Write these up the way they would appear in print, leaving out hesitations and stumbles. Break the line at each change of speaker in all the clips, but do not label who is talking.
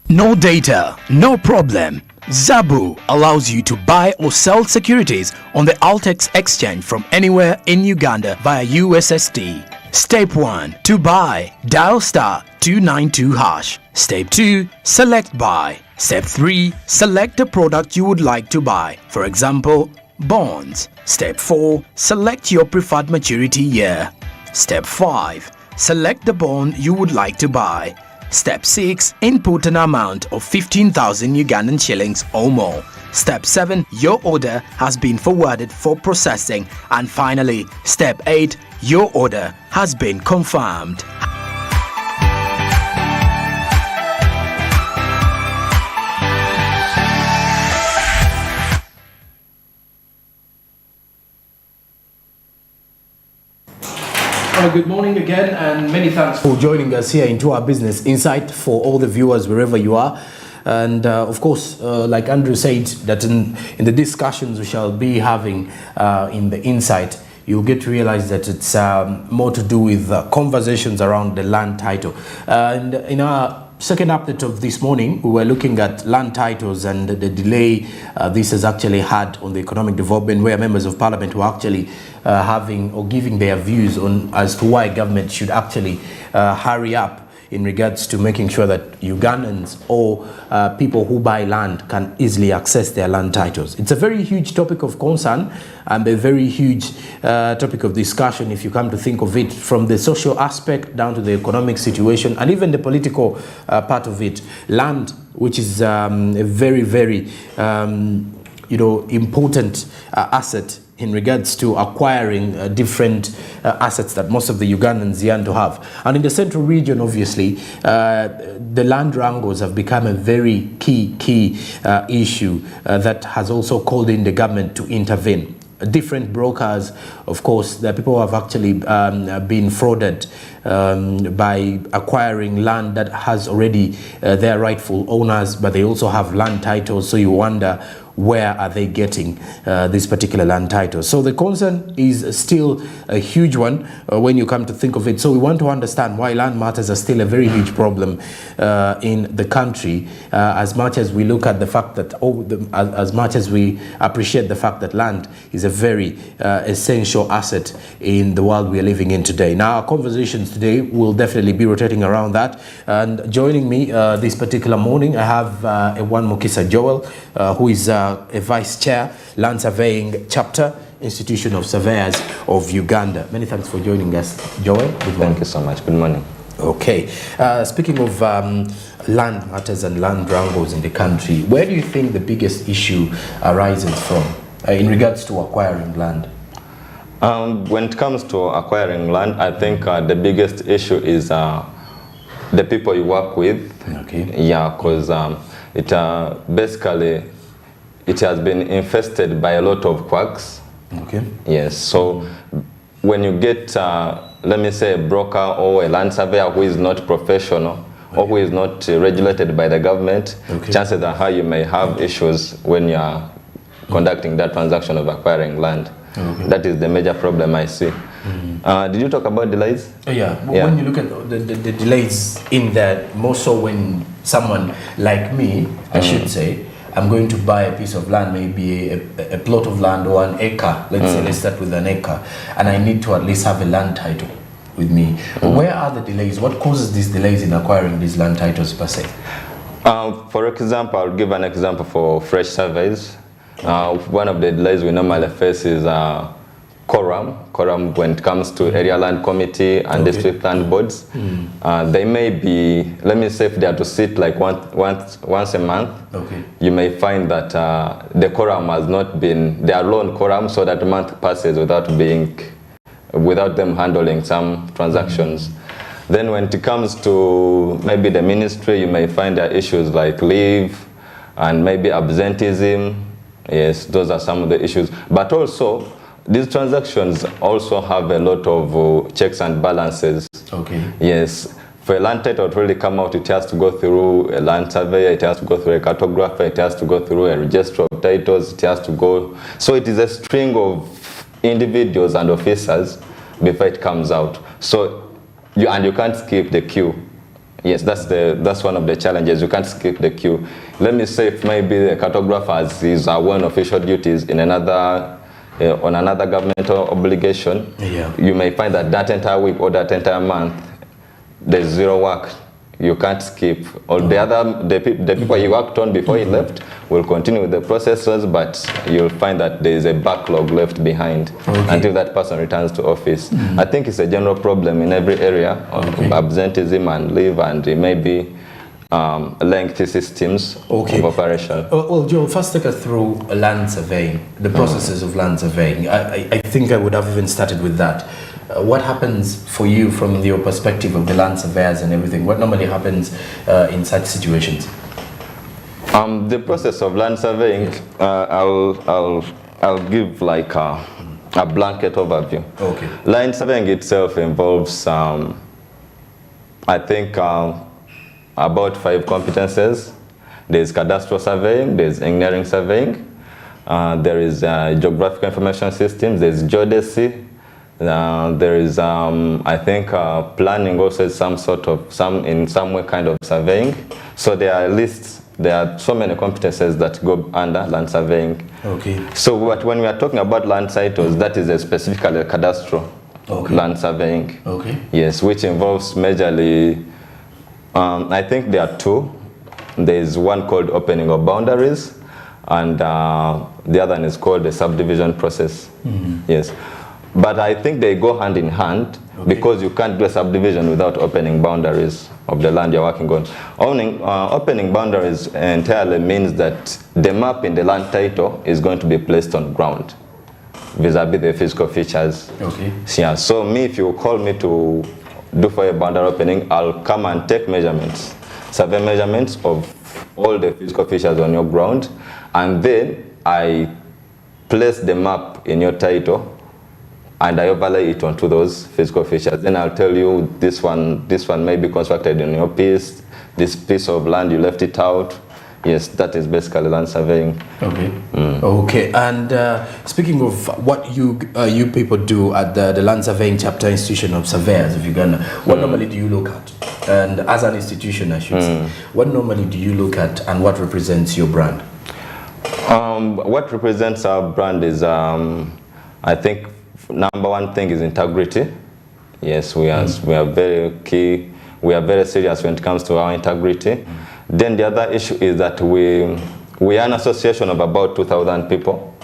No data, no problem. Zabu allows you to buy or sell securities on the Altex exchange from anywhere in Uganda via USSD. Step 1. To buy, dial *292#. Step 2. Select buy. Step 3. Select the product you would like to buy. For example, bonds. Step 4. Select your preferred maturity year. Step 5. Select the bond you would like to buy. Step 6. Input an amount of 15,000 Ugandan shillings or more. Step 7. Your order has been forwarded for processing. And finally, Step 8. Your order has been confirmed.
Good morning again, and many thanks for joining us here into our Business Insight for all the viewers wherever you are. And of course, like Andrew said, that in the discussions we shall be having in the Insight, you'll get to realize that it's more to do with conversations around the land title. And in our second update of this morning, we were looking at land titles and the delay this has actually had on the economic development, where members of parliament were actually having or giving their views on as to why government should actually hurry up in regards to making sure that Ugandans or people who buy land can easily access their land titles. It's a very huge topic of concern and a very huge topic of discussion if you come to think of it, from the social aspect down to the economic situation and even the political part of it. Land, which is a very, very important asset in regards to acquiring different assets that most of the Ugandans yearn to have. And in the central region, obviously, the land wrangles have become a very key issue that has also called in the government to intervene. Different brokers, of course, the people who have actually been frauded by acquiring land that has already their rightful owners, but they also have land titles, so you wonder, where are they getting this particular land title? So the concern is still a huge one when you come to think of it. So we want to understand why land matters are still a very huge problem in the country, as much as we look at the fact that, as much as we appreciate the fact that land is a very essential asset in the world we are living in today. Now, our conversations today will definitely be rotating around that. And joining me this particular morning, I have Ewan Mukisa Joel, who is a Vice Chair, Land Surveying Chapter, Institution of Surveyors of Uganda. Many thanks for joining us, Joel. Good morning.
Thank you so much. Good morning.
Okay. Speaking of land matters and land wrangles in the country, where do you think the biggest issue arises from in regards to acquiring land?
When it comes to acquiring land, I think the biggest issue is the people you work with.
Okay.
Yeah, because it basically it has been infested by a lot of quacks.
Okay.
Yes. So when you get, let me say, a broker or a land surveyor who is not professional, or who is not regulated by the government, chances are high you may have issues when you are conducting that transaction of acquiring land. That is the major problem I see. Did you talk about delays?
Yeah. When you look at the delays in that, more so when someone like me, I should say, I'm going to buy a piece of land, maybe a plot of land or an acre. Let's say, let's start with an acre, and I need to at least have a land title with me. Where are the delays? What causes these delays in acquiring these land titles per se?
For example, I'll give an example for fresh surveys. One of the delays we normally face is quorum when it comes to area land committee and district land boards. They may be, let me say, if they are to sit like once a month, you may find that the quorum has not been, they are lone quorum, so that month passes without them handling some transactions. Then when it comes to maybe the ministry, you may find there are issues like leave and maybe absenteeism. Yes, those are some of the issues. But also, these transactions also have a lot of checks and balances. Yes. For a land title to really come out, it has to go through a land surveyor, it has to go through a cartographer, it has to go through a register of titles, it has to go... So it is a string of individuals and officers before it comes out. So, you can't skip the queue. Yes, that's one of the challenges. You can't skip the queue. Let me say, if maybe the cartographers is one official duties in another on another governmental obligation, you may find that that entire week or that entire month there's zero work. You can't skip. Or the people you worked on before you left will continue with the processes, but you'll find that there is a backlog left behind until that person returns to office. I think it's a general problem in every area of absenteeism and leave, and maybe lengthy systems of operation.
Well, Joel, first take us through land surveying, the processes of land surveying. I think I would have even started with that. What happens for you from your perspective of the land surveyors and everything? What normally happens in such situations?
The process of land surveying, I'll give like a blanket overview. Land surveying itself involves, I think, about 5 competences. There's cadastral surveying, there's engineering surveying, there is geographical information systems, there's geodesy. There is, I think, planning also is in some way kind of surveying. So there are so many competences that go under land surveying. So when we are talking about land titles, that is specifically cadastral land surveying. Yes, which involves majorly, I think there are 2. There is one called opening of boundaries, and the other one is called the subdivision process. Yes. But I think they go hand in hand because you can't do a subdivision without opening boundaries of the land you're working on. Opening boundaries entirely means that the map in the land title is going to be placed on ground vis-a-vis the physical features. Yeah, so if you call me to do for a boundary opening, I'll come and take measurements, survey measurements of all the physical features on your ground, and then I place the map in your title and I overlay it onto those physical features. Then I'll tell you this one may be constructed in your piece, this piece of land you left it out. Yes, that is basically land surveying.
And speaking of what you people do at the Land Surveying Chapter Institution of Surveyors of Uganda, what normally do you look at? And as an institution, I should say, what normally do you look at, and what represents your brand?
What represents our brand is, I think, number one thing is integrity. Yes, we are very key. We are very serious when it comes to our integrity. Then the other issue is that we are an association of about 2,000 people.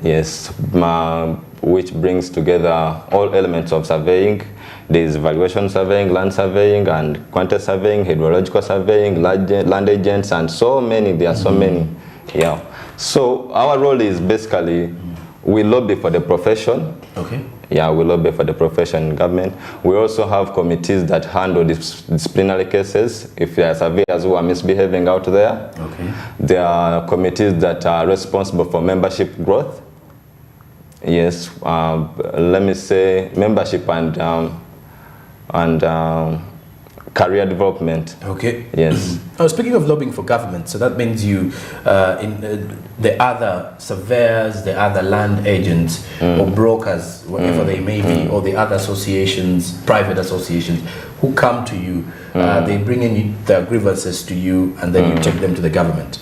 Yes, which brings together all elements of surveying. There is valuation surveying, land surveying, and quantity surveying, hydrological surveying, land agents, and so many. There are so many. Yeah. So our role is basically we lobby for the profession. Yeah, we lobby for the profession in government. We also have committees that handle disciplinary cases if there are surveyors who are misbehaving out there. There are committees that are responsible for membership growth. Yes, let me say membership and career development. Yes.
Now, speaking of lobbying for government, so that means you, the other surveyors, the other land agents or brokers, whatever they may be, or the other associations, private associations, who come to you, they bring in their grievances to you, and then you take them to the government.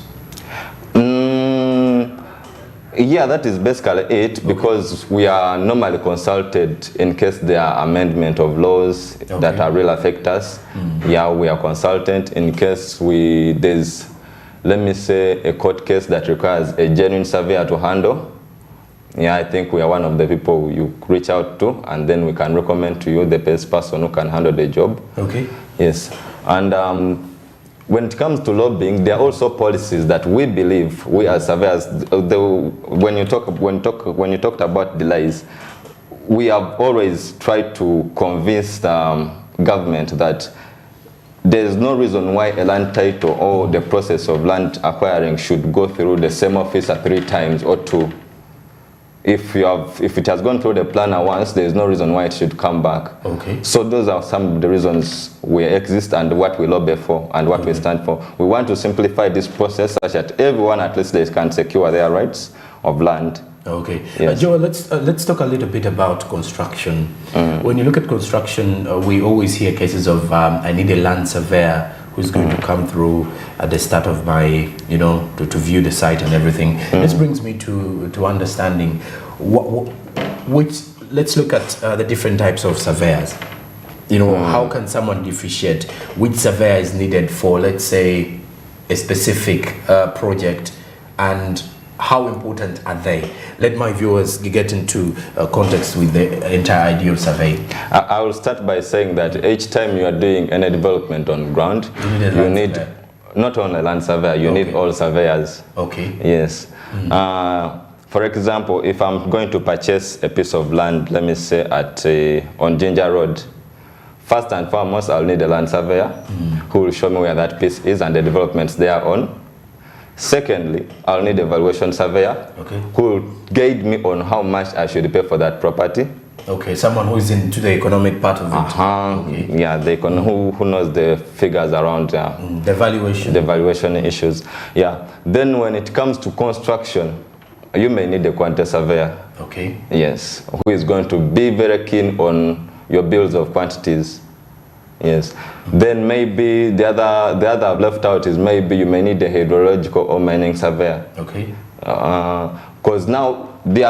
Yeah, that is basically it, because we are normally consulted in case there are amendment of laws that are really affect us. Yeah, we are consulted in case there's, let me say, a court case that requires a genuine surveyor to handle. Yeah, I think we are one of the people you reach out to, and then we can recommend to you the best person who can handle the job. Yes, and when it comes to lobbying, there are also policies that we believe, we as surveyors, when you talked about delays, we have always tried to convince the government that there is no reason why a land title or the process of land acquiring should go through the same officer 3 times or 2. If it has gone through the planner once, there is no reason why it should come back. So those are some of the reasons we exist and what we lobby for and what we stand for. We want to simplify this process such that everyone at least they can secure their rights of land.
Okay.
Yes.
Joel, let's talk a little bit about construction. When you look at construction, we always hear cases of I need a land surveyor who's going to come through at the start of my, to view the site and everything. This brings me to understanding let's look at the different types of surveyors. How can someone differentiate which surveyor is needed for, let's say, a specific project, and how important are they? Let my viewers get into context with the entire idea of survey.
I will start by saying that each time you are doing any development on ground, you need not only land surveyor, you need all surveyors.
Okay.
Yes. For example, if I'm going to purchase a piece of land, let me say on Ginger Road, first and foremost, I'll need a land surveyor who will show me where that piece is and the developments they are on. Secondly, I'll need a valuation surveyor who will guide me on how much I should pay for that property.
Okay, someone who is into the economic part of it.
Yeah, who knows the figures around
the
valuation issues. Yeah. Then when it comes to construction, you may need a quantity surveyor.
Okay.
Yes, who is going to be very keen on your bills of quantities. Yes. Then maybe the other I've left out is maybe you may need a hydrological or mining surveyor.
Okay.
Because now the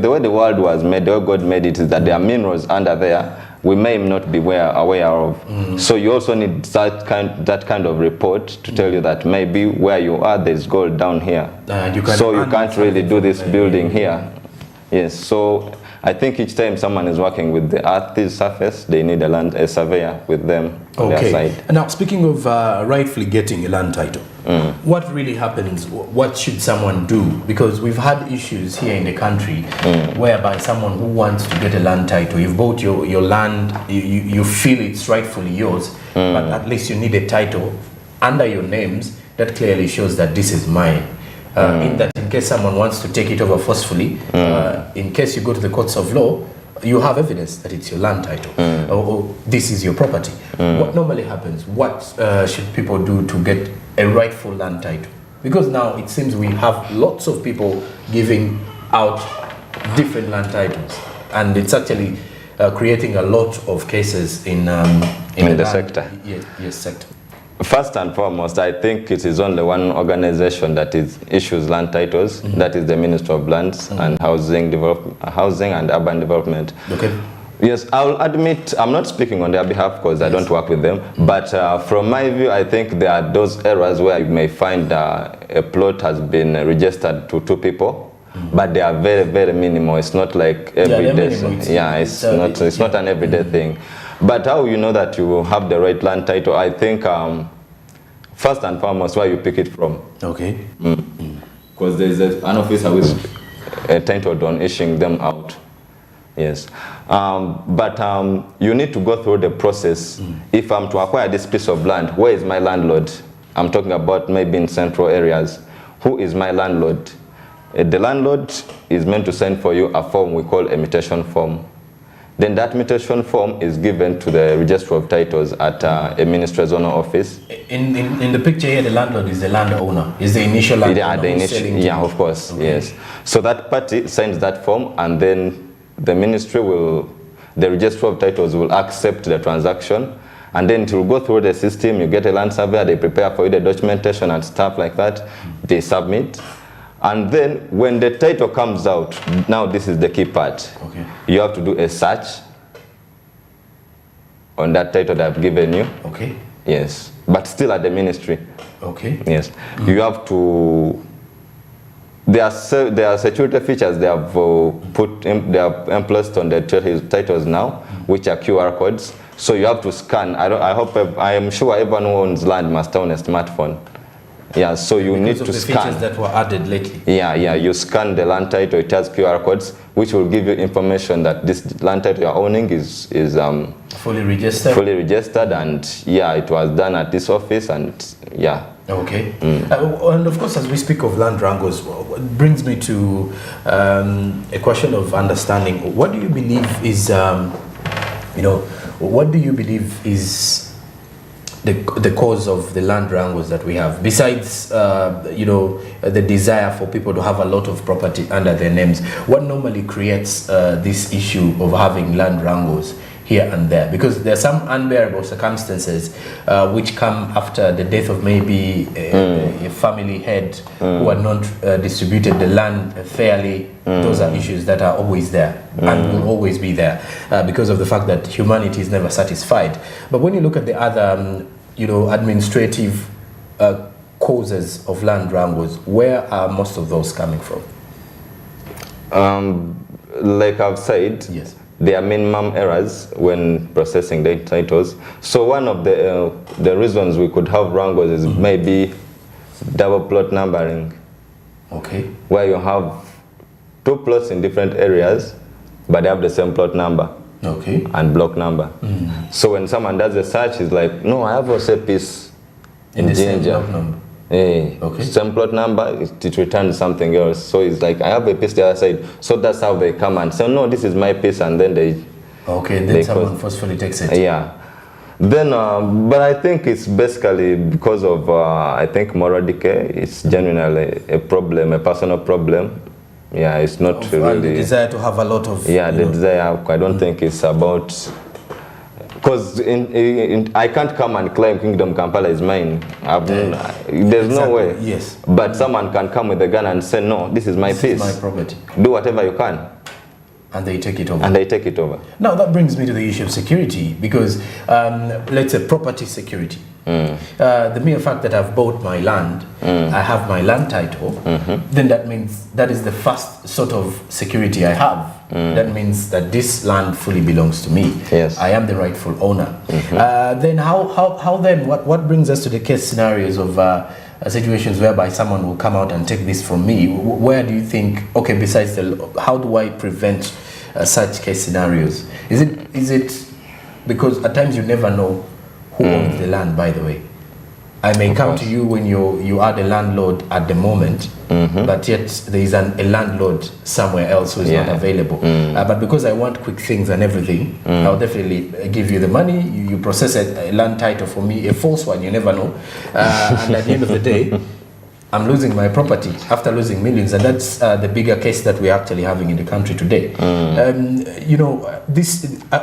way the world was made, the way God made it, is that there are minerals under there we may not be aware of. So you also need that kind of report to tell you that maybe where you are there's gold down here. You can't really do this building here. Yes. So I think each time someone is working with the earth's surface, they need a surveyor with them on their side.
Now, speaking of rightfully getting a land title, what really happens? What should someone do? Because we've had issues here in the country whereby someone who wants to get a land title, you've bought your land, you feel it's rightfully yours, but at least you need a title under your names that clearly shows that this is mine. In case someone wants to take it over forcefully, in case you go to the courts of law, you have evidence that it's your land title, or this is your property. What normally happens? What should people do to get a rightful land title? Because now it seems we have lots of people giving out different land titles, and it's actually creating a lot of cases in the
sector.
Yes, sector.
First and foremost, I think it is only one organization that issues land titles. That is the Ministry of Lands and Housing and Urban Development. Okay. Yes, I'll admit I'm not speaking on their behalf because I don't work with them. But from my view, I think there are those areas where you may find a plot has been registered to 2 people. But they are very, very minimal. It's not like everyday. It's not an everyday thing. But how you know that you have the right land title? I think first and foremost, where you pick it from.
Okay.
Because there's an officer who is entitled on issuing them out. Yes. But you need to go through the process. If I'm to acquire this piece of land, where is my landlord? I'm talking about maybe in central areas. Who is my landlord? The landlord is meant to send for you a form we call a mutation form. Then that mutation form is given to the Registrar of Titles at a Ministry Zonal office.
In the picture here, the landlord is the landowner, is the initial landowner.
Yeah, of course, yes. So that party signs that form, and then the the Registrar of Titles will accept the transaction, and then it will go through the system. You get a land surveyor, they prepare for you the documentation and stuff like that. They submit. And then when the title comes out, now this is the key part.
Okay.
You have to do a search on that title that I've given you.
Okay.
Yes. But still at the ministry.
Okay.
Yes. You have to. There are security features they have they have emplaced on the titles now, which are QR codes. So you have to scan. I am sure everyone who owns land must own a smartphone. Yeah, so you need to scan.
Features that were added lately.
Yeah, you scan the land title, it has QR codes, which will give you information that this land title you're owning is
fully registered.
Fully registered, and yeah, it was done at this office, and yeah.
Okay. And of course, as we speak of land wrangles, it brings me to a question of understanding. What do you believe is, what do you believe is the cause of the land wrangles that we have? Besides, the desire for people to have a lot of property under their names, what normally creates this issue of having land wrangles here and there? Because there are some unbearable circumstances which come after the death of maybe a family head who had not distributed the land fairly. Those are issues that are always there and will always be there because of the fact that humanity is never satisfied. But when you look at the other, administrative causes of land wrangles, where are most of those coming from?
Like I've said,
yes,
there are minimum errors when processing the titles. So one of the reasons we could have wrangles is maybe double plot numbering.
Okay. Where
you have 2 plots in different areas, but they have the same plot number.
Okay.
And block number. So when someone does a search, it's like, no, I have also a piece
in the same block number.
Okay. Same plot number, it returns something else. So it's like, I have a piece the other side. So that's how they come and say, no, this is my piece, and then they...
Okay, then someone forcefully takes it.
Yeah. Then, but I think it's basically because of, I think, moral decay. It's genuinely a problem, a personal problem. Yeah, it's not really...
the desire to have a lot of...
Yeah, the desire, I don't think it's about... Because I can't come and claim Kingdom Kampala is mine. There's no way.
Yes.
But someone can come with a gun and say, no, this is my piece.
This is my property.
Do whatever you can.
And they take it over.
And they take it over.
Now that brings me to the issue of security, because let's say property security. The mere fact that I've bought my land, I have my land title, then that means that is the first sort of security I have. That means that this land fully belongs to me.
Yes.
I am the rightful owner. Then how then, what brings us to the case scenarios of situations whereby someone will come out and take this from me? Where do you think, okay, besides how do I prevent such case scenarios? Is it because at times you never know who owns the land, by the way? I may come to you when you are the landlord at the moment, but yet there is a landlord somewhere else who is not available. But because I want quick things and everything, I'll definitely give you the money. You process a land title for me, a false one, you never know. And at the end of the day, I'm losing my property after losing millions, and that's the bigger case that we're actually having in the country today. I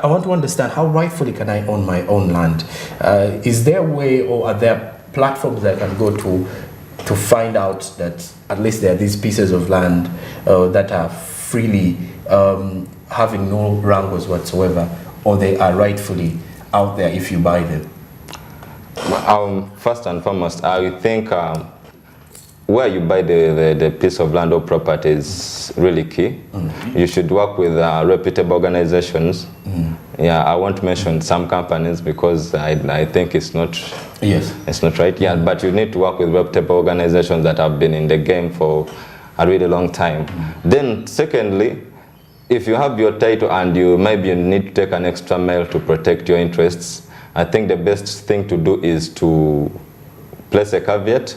want to understand, how rightfully can I own my own land? Is there a way, or are there platforms that I can go to find out that at least there are these pieces of land that are freely having no wrangles whatsoever, or they are rightfully out there if you buy them?
First and foremost, I think where you buy the piece of land or property is really key. You should work with reputable organizations. Yeah, I won't mention some companies because I think it's not.
Yes.
It's not right. Yeah, but you need to work with reputable organizations that have been in the game for a really long time. Then, secondly, if you have your title and you need to take an extra mile to protect your interests, I think the best thing to do is to place a caveat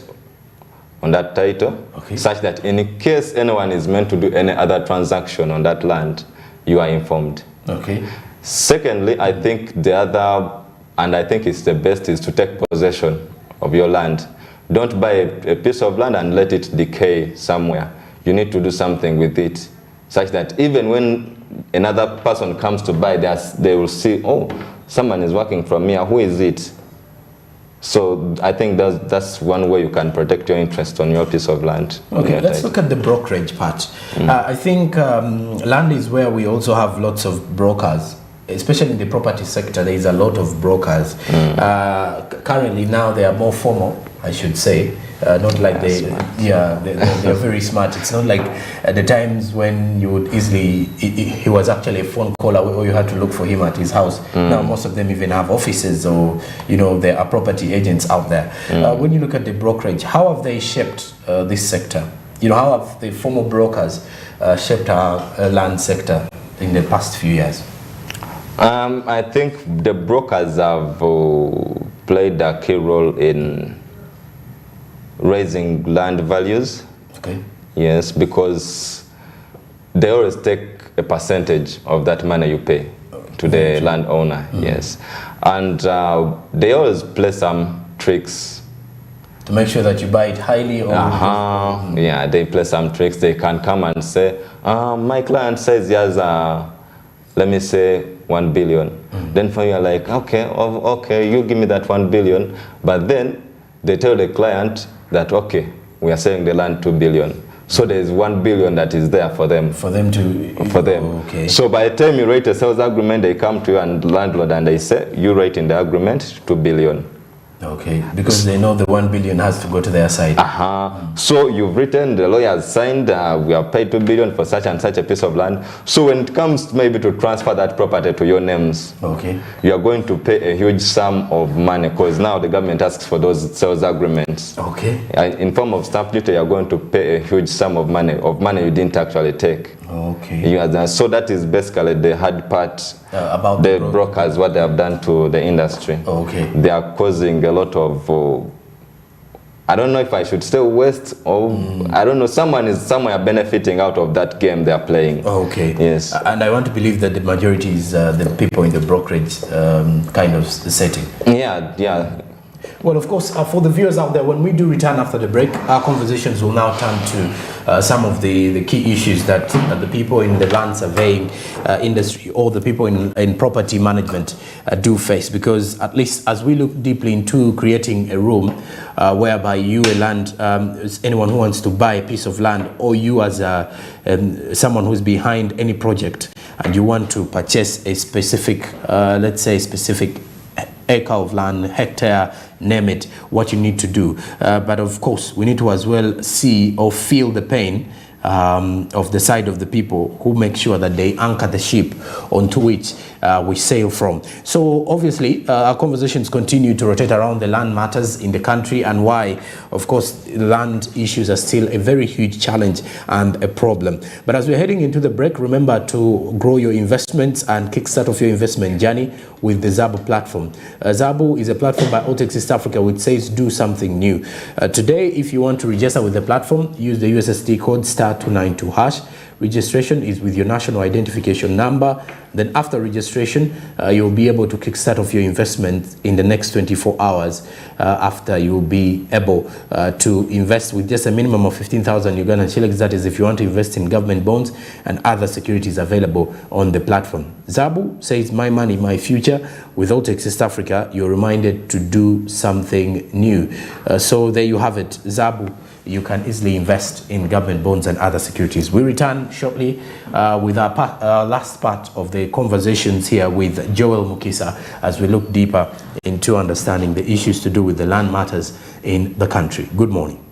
on that title, such that in case anyone is meant to do any other transaction on that land, you are informed.
Okay.
Secondly, I think the other, and I think it's the best, is to take possession of your land. Don't buy a piece of land and let it decay somewhere. You need to do something with it, such that even when another person comes to buy, they will see, oh, someone is working from here, who is it? So I think that's one way you can protect your interest on your piece of land.
Okay, let's look at the brokerage part. I think land is where we also have lots of brokers, especially in the property sector. There is a lot of brokers. Currently now they are more formal, I should say. Not like they're very smart. It's not like at the times when you would easily, he was actually a phone call away, or you had to look for him at his house. Now most of them even have offices, or there are property agents out there. When you look at the brokerage, how have they shaped this sector? How have the formal brokers shaped our land sector in the past few years?
I think the brokers have played a key role in raising land values.
Okay.
Yes, because they always take a percentage of that money you pay. to the landowner. Yes, and they always play some tricks
to make sure that you buy it highly. Or
yeah, they play some tricks. They can come and say, my client says he has let me say 1 billion. Then for you are like, okay, okay, you give me that 1 billion. But then they tell the client that, okay, we are selling the land 2 billion. So there is 1 billion that is there for them.
For them to...
For them.
Okay.
So by the time you write a sales agreement, they come to you and landlord and they say, you write in the agreement 2 billion.
Okay, because they know the 1 billion has to go to their side.
So you've written, the lawyer has signed, we have paid 2 billion for such and such a piece of land. So when it comes maybe to transfer that property to your names,
okay,
you are going to pay a huge sum of money because now the government asks for those sales agreements.
Okay.
In form of stamp duty, you are going to pay a huge sum of money you didn't actually take.
Okay.
So that is basically the hard part
about
the brokers, what they have done to the industry.
Okay.
They are causing a lot of, I don't know if I should say waste or, I don't know, someone is somewhere benefiting out of that game they are playing.
Okay.
Yes.
And I want to believe that the majority is the people in the brokerage kind of setting.
Yeah, yeah.
Well, of course, for the viewers out there, when we do return after the break, our conversations will now turn to some of the key issues that the people in the land surveying industry or the people in property management do face. Because at least as we look deeply into creating a room whereby you, anyone who wants to buy a piece of land, or you as someone who's behind any project and you want to purchase a specific, let's say, specific acre of land, hectare, name it, what you need to do. But of course, we need to as well see or feel the pain of the side of the people who make sure that they anchor the ship onto which we sail from. So obviously, our conversations continue to rotate around the land matters in the country and why, of course, land issues are still a very huge challenge and a problem. But as we're heading into the break, remember to grow your investments and kickstart off your investment journey with the Zabu platform. Zabu is a platform by Altex East Africa which says do something new. Today, if you want to register with the platform, use the USSD code *292#. Registration is with your national identification number. Then after registration, you'll be able to kickstart off your investment in the next 24 hours after you'll be able to invest with just a minimum of 15,000 Ugandan shillings. That is if you want to invest in government bonds and other securities available on the platform. Zabu says, my money, my future. With Altex East Africa, you're reminded to do something new. So there you have it, Zabu. You can easily invest in government bonds and other securities. We return shortly with our last part of the conversations here with Joel Mukisa as we look deeper into understanding the issues to do with the land matters in the country. Good morning.